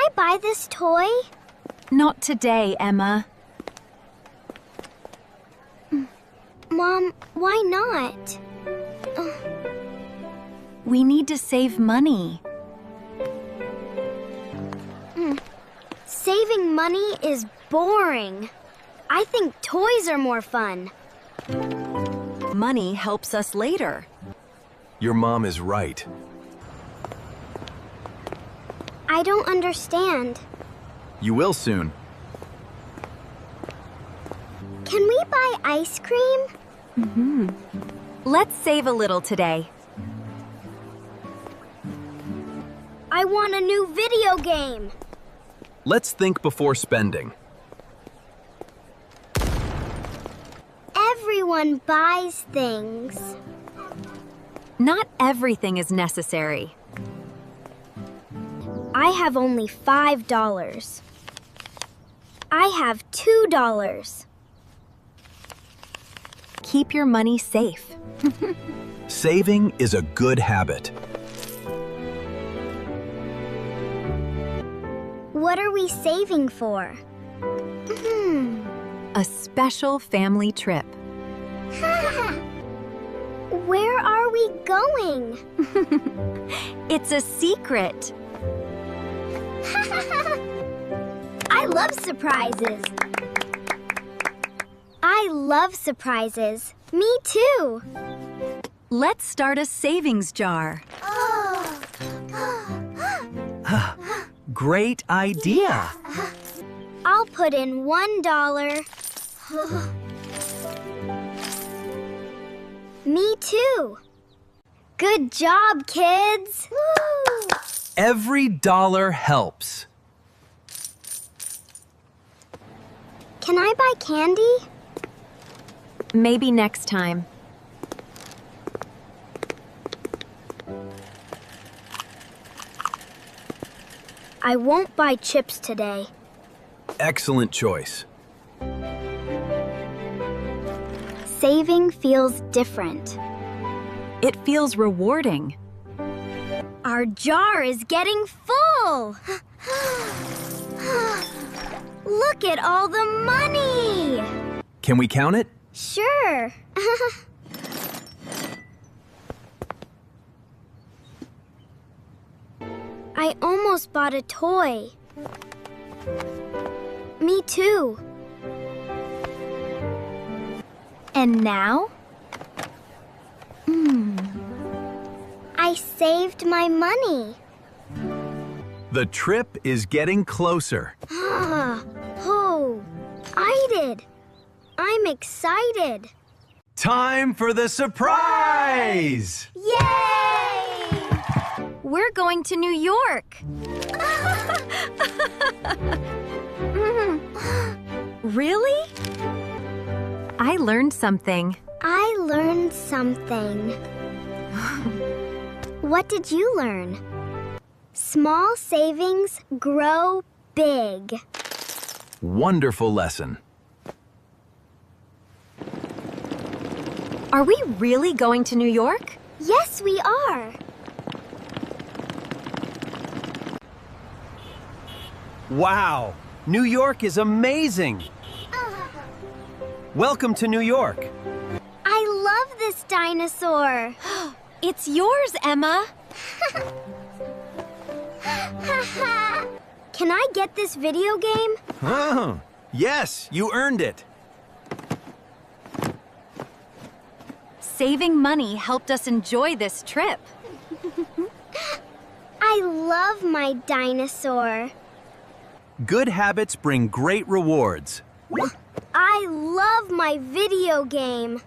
I buy this toy? Not today, Emma. Mom, why not? We need to save money. Saving money is boring. I think toys are more fun. Money helps us later. Your mom is right. I don't understand. You will soon. Can we buy ice cream? Let's save a little today. I want a new video game. Let's think before spending. Everyone buys things. Not everything is necessary. I have only $5. I have $2. Keep your money safe. Saving is a good habit. What are we saving for? A special family trip. Where are we going? It's a secret. I love surprises. I love surprises. Me too. Let's start a savings jar. Great idea. I'll put in $1. Me too. Good job, kids. Every dollar helps. Can I buy candy? Maybe next time. I won't buy chips today. Excellent choice. Saving feels different. It feels rewarding. Our jar is getting full. Look at all the money. Can we count it? Sure. I almost bought a toy. Me too. And now? I saved my money. The trip is getting closer. Oh, I did. I'm excited. Time for the surprise! Yay! We're going to New York. Really? I learned something. I learned something. What did you learn? Small savings grow big. Wonderful lesson. Are we really going to New York? Yes, we are. Wow! New York is amazing! Welcome to New York. I love this dinosaur. It's yours, Emma. Can I get this video game? Oh, yes, you earned it. Saving money helped us enjoy this trip. I love my dinosaur. Good habits bring great rewards. I love my video game.